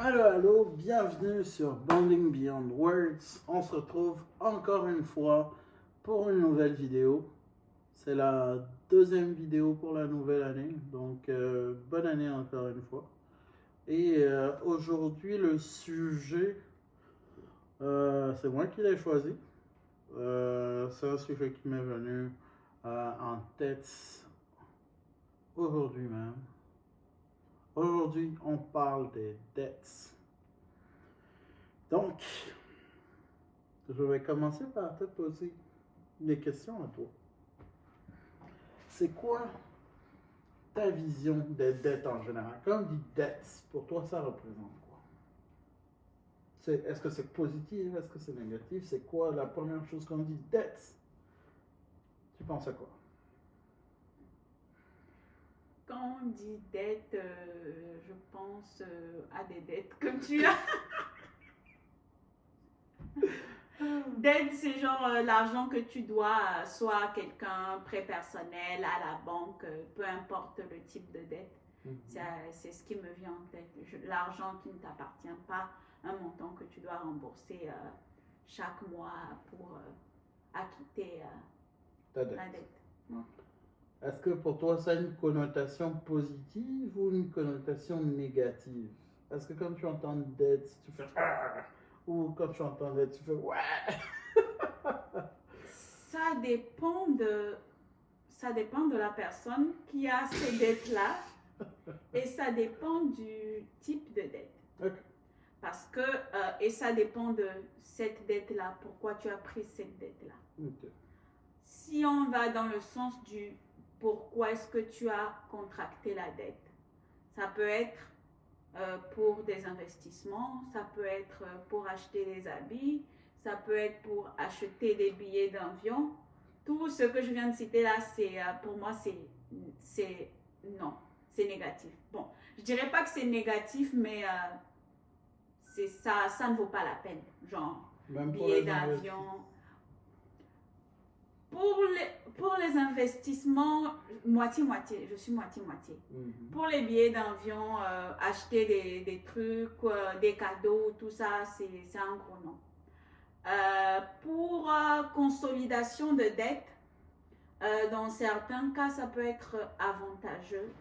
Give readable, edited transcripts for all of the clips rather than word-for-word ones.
Allô, bienvenue sur Bonding Beyond Words. On se retrouve encore une fois pour une nouvelle vidéo. C'est la deuxième vidéo pour la nouvelle année, donc bonne année encore une fois. Et aujourd'hui, le sujet, c'est moi qui l'ai choisi. C'est un sujet qui m'est venu en tête aujourd'hui même. Aujourd'hui, on parle des dettes. Donc, je vais commencer par te poser des questions à toi. C'est quoi ta vision des dettes en général? Quand on dit dettes, pour toi, ça représente quoi? Est-ce que c'est positif? Est-ce que c'est négatif? C'est quoi la première chose qu'on dit dettes? Tu penses à quoi? Quand on dit dette, je pense à des dettes comme tu as. Dette, c'est genre l'argent que tu dois soit à quelqu'un, prêt personnel, à la banque, peu importe le type de dette. C'est ce qui me vient en tête. L'argent qui ne t'appartient pas, un montant que tu dois rembourser chaque mois pour acquitter Ta dette. la dette. Est-ce que pour toi, ça a une connotation positive ou une connotation négative? Est-ce que quand tu entends dette, tu fais ah! Ou quand tu entends dette, tu fais ouais? Ça dépend de la personne qui a ces dettes-là et ça dépend du type de dette. Okay. Parce que, et ça dépend de cette dette-là, pourquoi tu as pris cette dette-là. Okay. Si on va dans le sens du pourquoi est-ce que tu as contracté la dette, ça peut être pour des investissements, ça peut être pour acheter des habits, ça peut être pour acheter des billets d'avion. Tout ce que je viens de citer là, pour moi, c'est non, c'est négatif. Bon, je dirais pas que c'est négatif, mais ça ne vaut pas la peine. Genre, billets d'avion. Pour les investissements, moitié-moitié, je suis moitié-moitié. Pour les billets d'avion, acheter des trucs, des cadeaux, tout ça, c'est un gros non. Pour consolidation de dette, dans certains cas, ça peut être avantageux.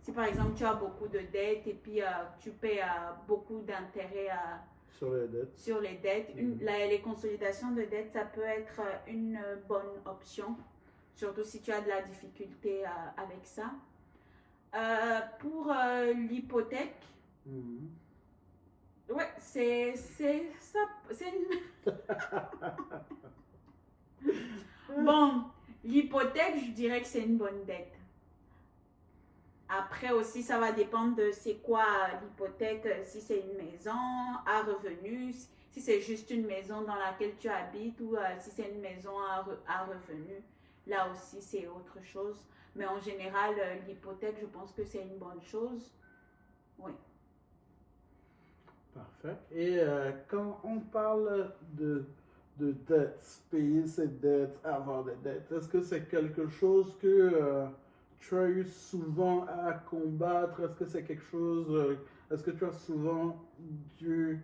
Si par exemple tu as beaucoup de dettes et puis tu paies beaucoup d'intérêts sur les dettes, les consolidations de dettes, ça peut être une bonne option, surtout si tu as de la difficulté avec ça. Pour l'hypothèque, ouais, c'est ça. Bon, l'hypothèque, je dirais que c'est une bonne dette. Après aussi, ça va dépendre de c'est quoi l'hypothèque, si c'est une maison à revenus, si c'est juste une maison dans laquelle tu habites ou si c'est une maison à revenus. Là aussi, c'est autre chose. Mais en général, l'hypothèque, je pense que c'est une bonne chose. Oui. Parfait. Et quand on parle de dettes, payer ses dettes, avoir des dettes, est-ce que c'est quelque chose que tu as eu souvent à combattre? Est-ce que c'est quelque chose, est-ce que tu as souvent dû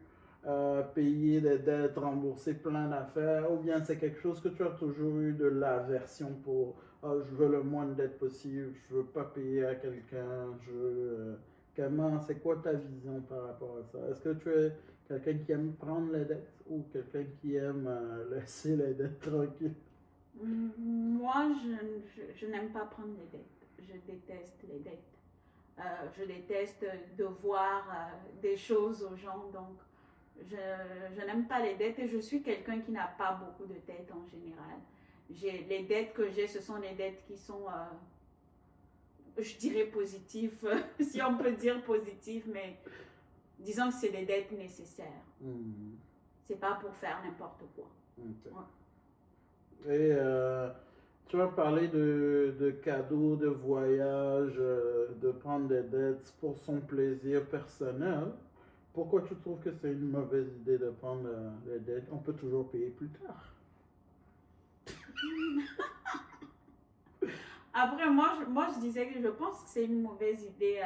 payer des dettes, rembourser plein d'affaires, ou bien c'est quelque chose que tu as toujours eu de l'aversion pour, je veux le moins de dettes possible, je veux pas payer à quelqu'un, comment, c'est quoi ta vision par rapport à ça? Est-ce que tu es quelqu'un qui aime prendre les dettes ou quelqu'un qui aime laisser les dettes tranquilles? Moi, je n'aime pas prendre les dettes. Je déteste les dettes. Je déteste devoir des choses aux gens. Donc, je n'aime pas les dettes et je suis quelqu'un qui n'a pas beaucoup de dettes en général. Les dettes que j'ai, ce sont des dettes qui sont, je dirais positives, si on peut dire positives, mais disons que c'est des dettes nécessaires. C'est pas pour faire n'importe quoi. Okay. Ouais. Et tu as parlé de cadeaux, de voyages, de prendre des dettes pour son plaisir personnel. Pourquoi tu trouves que c'est une mauvaise idée de prendre les dettes? On peut toujours payer plus tard. Après, moi, je disais que je pense que c'est une mauvaise idée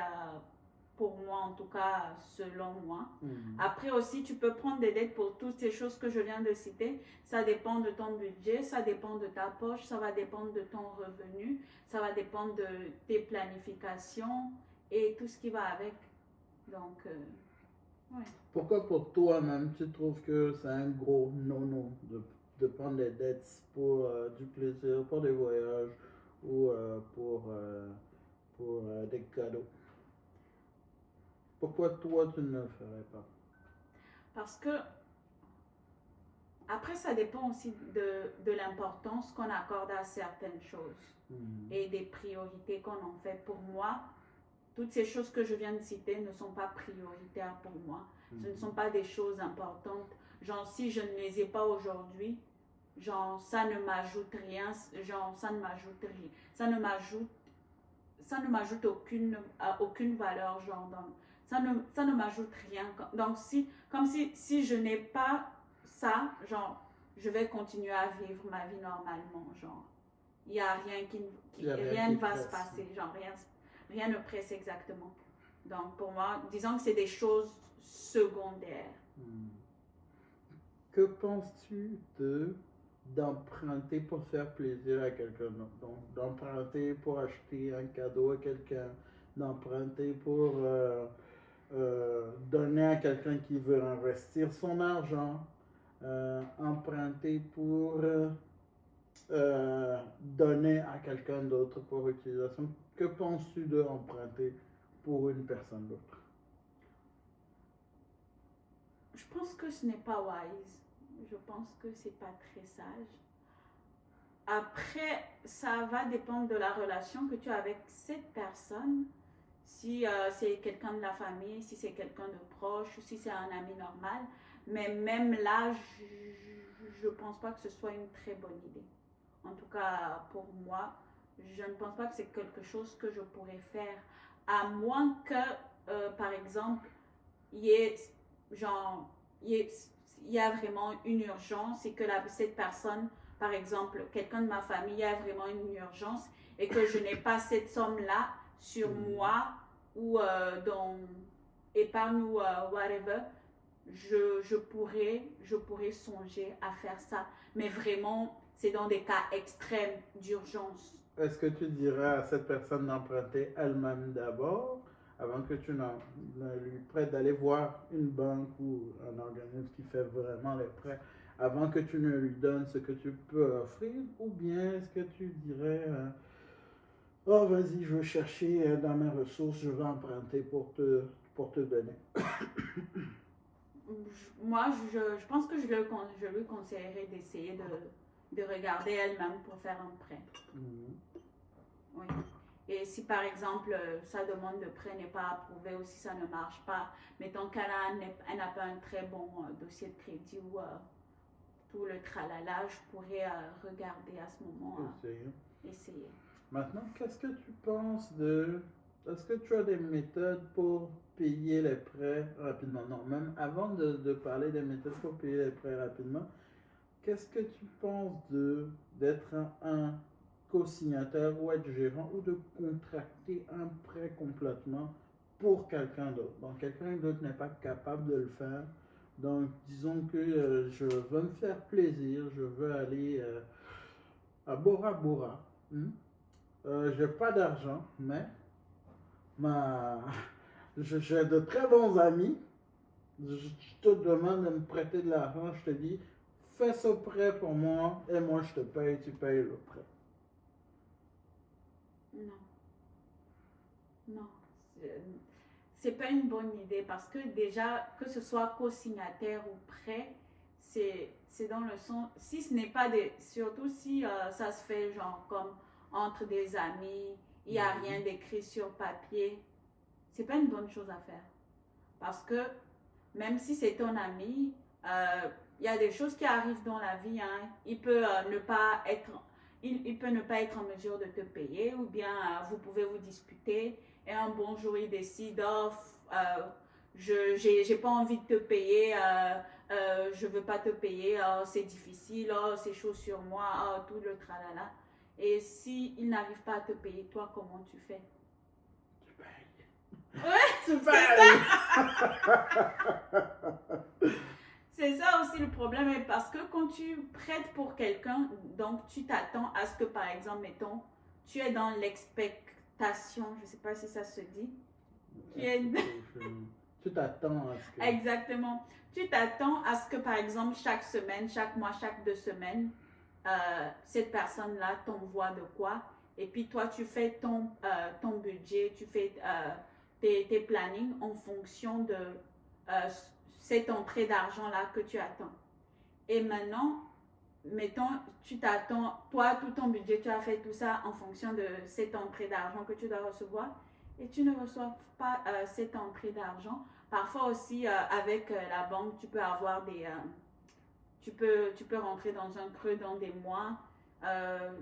pour moi, en tout cas, selon moi. Mhm. Après aussi, tu peux prendre des dettes pour toutes ces choses que je viens de citer. Ça dépend de ton budget, ça dépend de ta poche, ça va dépendre de ton revenu, ça va dépendre de tes planifications et tout ce qui va avec. Donc, ouais. Pourquoi pour toi-même, tu trouves que c'est un gros non-non de prendre des dettes pour du plaisir, pour des voyages ou pour des cadeaux? Pourquoi toi, tu ne le ferais pas? Parce que, après, ça dépend aussi de l'importance qu'on accorde à certaines choses et des priorités qu'on en fait. Pour moi, toutes ces choses que je viens de citer ne sont pas prioritaires pour moi. Ce ne sont pas des choses importantes. Genre, si je ne les ai pas aujourd'hui, genre, ça ne m'ajoute rien. Genre, ça ne m'ajoute rien. Ça ne m'ajoute aucune valeur. Genre, ça ne m'ajoute rien. Donc, comme si je n'ai pas ça, genre, je vais continuer à vivre ma vie normalement. Genre, il n'y a rien rien ne va se passer. Genre, rien ne presse exactement. Donc, pour moi, disons que c'est des choses secondaires. Que penses-tu d'emprunter pour faire plaisir à quelqu'un d'autre? Donc, d'emprunter pour acheter un cadeau à quelqu'un, d'emprunter pour donner à quelqu'un qui veut investir son argent, emprunter pour donner à quelqu'un d'autre pour utilisation. Que penses-tu d'emprunter pour une personne d'autre? Je pense que ce n'est pas wise. Je pense que c'est pas très sage. Après, ça va dépendre de la relation que tu as avec cette personne. Si c'est quelqu'un de la famille, si c'est quelqu'un de proche, si c'est un ami normal. Mais même là, je ne pense pas que ce soit une très bonne idée. En tout cas, pour moi, je ne pense pas que c'est quelque chose que je pourrais faire. À moins que, par exemple, il y ait, genre, il y a vraiment une urgence et que cette personne, par exemple, quelqu'un de ma famille, il y a vraiment une urgence et que je n'ai pas cette somme-là sur moi ou dans épargne ou whatever, je pourrais songer à faire ça. Mais vraiment, c'est dans des cas extrêmes d'urgence. Est-ce que tu dirais à cette personne d'emprunter elle-même d'abord, avant que tu ne lui prêtes, d'aller voir une banque ou un organisme qui fait vraiment les prêts, avant que tu ne lui donnes ce que tu peux offrir, ou bien est-ce que tu dirais, oh vas-y, je vais chercher dans mes ressources, je vais emprunter pour te donner? Moi, je pense que je lui conseillerais d'essayer de regarder elle-même pour faire un prêt. Oui. Et si par exemple sa demande de prêt n'est pas approuvée ou si ça ne marche pas, mettons qu'elle n'a pas un très bon dossier de crédit ou tout le tralala, je pourrais regarder à ce moment. Essayer. Maintenant, qu'est-ce que tu penses de... Est-ce que tu as des méthodes pour payer les prêts rapidement? Non, même avant de parler des méthodes pour payer les prêts rapidement, qu'est-ce que tu penses d'être un co-signataire ou être gérant ou de contracter un prêt complètement pour quelqu'un d'autre? Donc, quelqu'un d'autre n'est pas capable de le faire. Donc, disons que je veux me faire plaisir, je veux aller à Bora Bora. J'ai pas d'argent, mais j'ai de très bons amis. Je te demande de me prêter de l'argent, je te dis, fais ce prêt pour moi et moi je te paye, tu payes le prêt. Non. Non. C'est pas une bonne idée parce que déjà, que ce soit co-signataire ou prêt, c'est dans le sens, si ce n'est pas des, surtout si ça se fait genre comme entre des amis, il n'y a rien d'écrit sur papier, c'est pas une bonne chose à faire. Parce que même si c'est ton ami, il y a des choses qui arrivent dans la vie, hein. Il peut ne pas être en mesure de te payer ou bien vous pouvez vous disputer et un bon jour il décide j'ai pas envie de te payer, je veux pas te payer, c'est difficile, c'est chaud sur moi, tout le tralala. Et si il n'arrive pas à te payer, toi comment tu fais? Tu payes. Ouais, Super! c'est ça aussi le problème, et parce que quand tu prêtes pour quelqu'un, donc tu t'attends à ce que, par exemple, mettons, tu es dans l'expectation, je ne sais pas si ça se dit, tu es... Tu t'attends à ce que... Exactement. Tu t'attends à ce que, par exemple, chaque semaine, chaque mois, chaque 2 semaines, cette personne-là t'envoie de quoi. Et puis toi, tu fais ton budget, tu fais tes plannings en fonction de cette entrée d'argent-là que tu attends. Et maintenant, mettons, tu t'attends, toi, tout ton budget, tu as fait tout ça en fonction de cette entrée d'argent que tu dois recevoir. Et tu ne reçois pas cette entrée d'argent. Parfois aussi, avec la banque, tu peux avoir tu peux rentrer dans un creux dans des mois.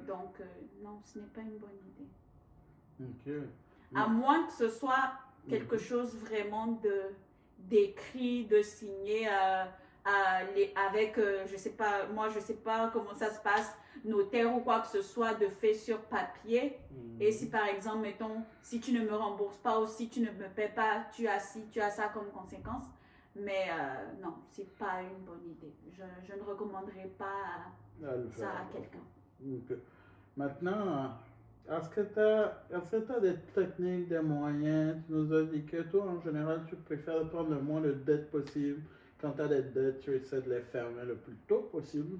Donc, non, ce n'est pas une bonne idée. Ok. À moins que ce soit quelque chose vraiment d'écrit, de signé avec, je sais pas, moi je sais pas comment ça se passe, notaire ou quoi que ce soit, de fait sur papier. Et si par exemple, mettons, si tu ne me rembourses pas ou si tu ne me paies pas, tu as ça comme conséquence. Mais non, c'est pas une bonne idée. Je ne recommanderais pas ça à quelqu'un. Okay. Maintenant, est-ce que tu as des techniques, des moyens? Tu nous as dit que toi, en général, tu préfères prendre le moins de dettes possible. Quand tu as des dettes, tu essaies de les fermer le plus tôt possible.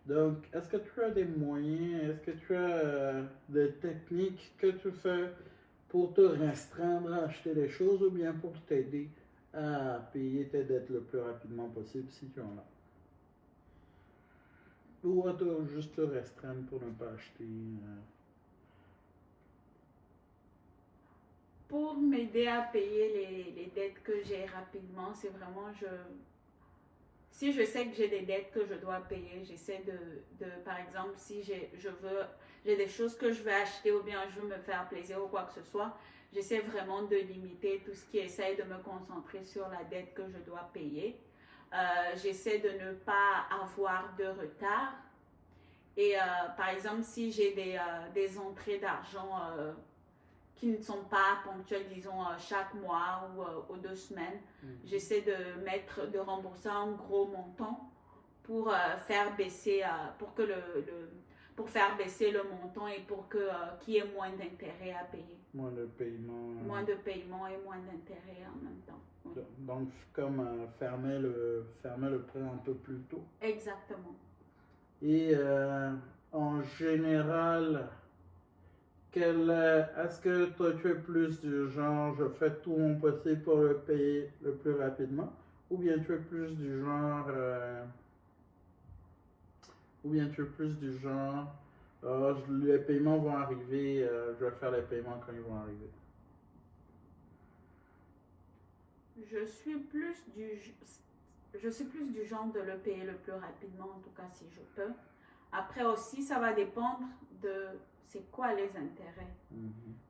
Donc, est-ce que tu as des moyens? Est-ce que tu as des techniques que tu fais pour te restreindre à acheter des choses ou bien pour t'aider à payer tes dettes le plus rapidement possible si tu en as? Ou à juste te restreindre pour ne pas acheter? Pour m'aider à payer les dettes que j'ai rapidement, c'est vraiment si je sais que j'ai des dettes que je dois payer, j'essaie par exemple, si j'ai des choses que je veux acheter ou bien je veux me faire plaisir ou quoi que ce soit, j'essaie vraiment de limiter tout ce qui essaie de me concentrer sur la dette que je dois payer. J'essaie de ne pas avoir de retard. Et par exemple, si j'ai des entrées d'argent qui ne sont pas ponctuelles, disons, chaque mois ou 2 semaines, j'essaie de rembourser un gros montant pour faire baisser, pour faire baisser le montant et pour qu'il y ait moins d'intérêt à payer. Moins de paiement. Moins de paiement et moins d'intérêt en même temps. Oui. Donc, comme fermer le prêt un peu plus tôt. Exactement. Et en général, est-ce que toi tu es plus du genre je fais tout mon possible pour le payer le plus rapidement, ou bien tu es plus du genre les paiements vont arriver, je vais faire les paiements quand ils vont arriver? Je suis plus du genre de le payer le plus rapidement, en tout cas si je peux. Après aussi, ça va dépendre de c'est quoi les intérêts.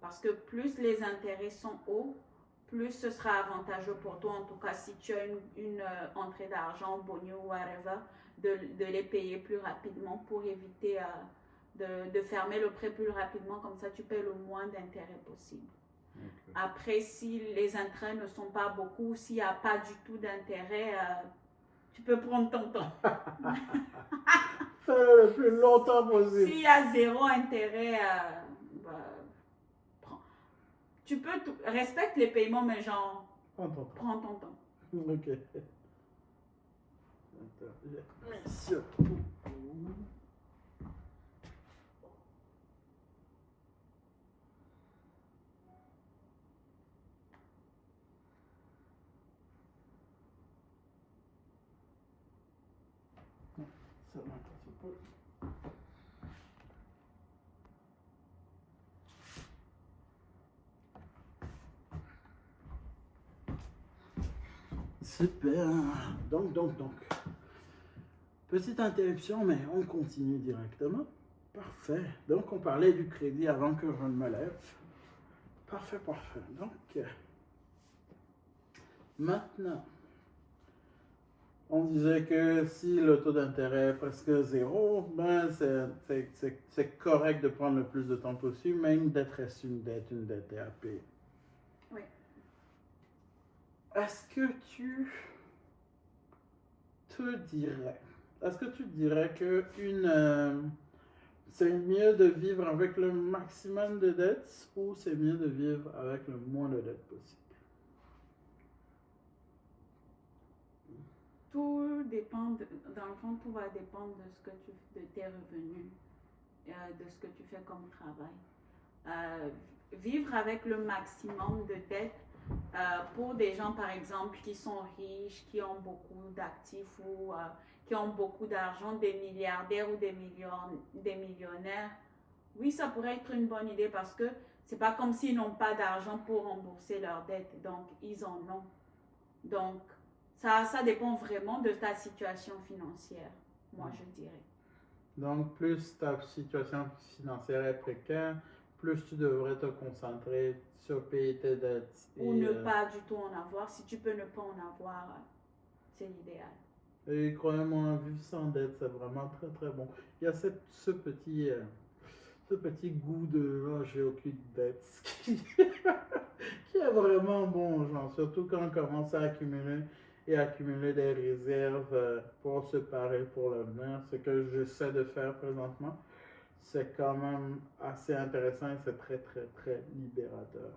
Parce que plus les intérêts sont hauts, plus ce sera avantageux pour toi. En tout cas, si tu as une entrée d'argent, bonus ou whatever, de les payer plus rapidement pour éviter de fermer le prêt plus rapidement. Comme ça, tu paies le moins d'intérêts possible. Okay. Après, si les intérêts ne sont pas beaucoup, s'il n'y a pas du tout d'intérêt, tu peux prendre ton temps. Fais le plus longtemps possible. S'il y a zéro intérêt, tu peux respecte les paiements, mais genre, prends ton temps. Ok. Merci. Super. Donc. Petite interruption, mais on continue directement. Parfait. Donc, on parlait du crédit avant que je ne me lève. Parfait. Donc, maintenant, on disait que si le taux d'intérêt est presque zéro, ben c'est correct de prendre le plus de temps possible, même d'être une dette est à payer. Oui. est-ce que tu te dirais que c'est mieux de vivre avec le maximum de dettes ou c'est mieux de vivre avec le moins de dettes possible? Tout dépend, dans le fond, tout va dépendre de tes revenus, de ce que tu fais comme travail. Vivre avec le maximum de dettes, pour des gens, par exemple, qui sont riches, qui ont beaucoup d'actifs ou qui ont beaucoup d'argent, des milliardaires ou des millionnaires, oui, ça pourrait être une bonne idée parce que c'est pas comme s'ils n'ont pas d'argent pour rembourser leurs dettes, donc ils en ont. Donc, ça dépend vraiment de ta situation financière, moi je dirais. Donc, plus ta situation financière est précaire, plus tu devrais te concentrer sur payer tes dettes. Ou ne pas du tout en avoir. Si tu peux ne pas en avoir, c'est l'idéal. Et croyez-moi, vivre sans dette, c'est vraiment très très bon. Il y a ce petit goût de oh, j'ai aucune dette qui est vraiment bon, genre, surtout quand on commence à accumuler des réserves pour se parer pour l'avenir. Ce que j'essaie de faire présentement, c'est quand même assez intéressant et c'est très très très libérateur.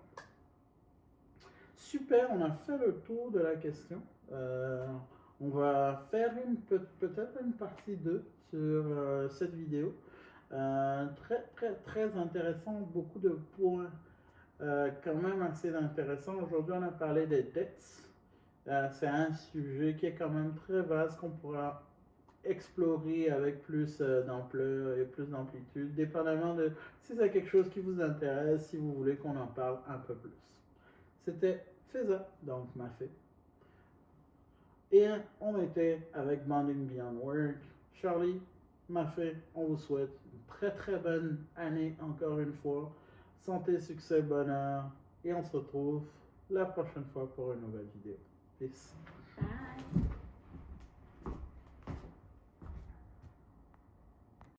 Super, on a fait le tour de la question. On va faire peut-être une partie 2 sur cette vidéo. Très très très intéressant, beaucoup de points quand même assez intéressants. Aujourd'hui on a parlé des dettes. C'est un sujet qui est quand même très vaste qu'on pourra explorer avec plus d'ampleur et plus d'amplitude, dépendamment de si c'est quelque chose qui vous intéresse, si vous voulez qu'on en parle un peu plus. C'était Feza, donc Mafé. Et on était avec Bonding Beyond Work. Charlie, Mafé, on vous souhaite une très très bonne année encore une fois. Santé, succès, bonheur. Et on se retrouve la prochaine fois pour une nouvelle vidéo. Peace. Bye.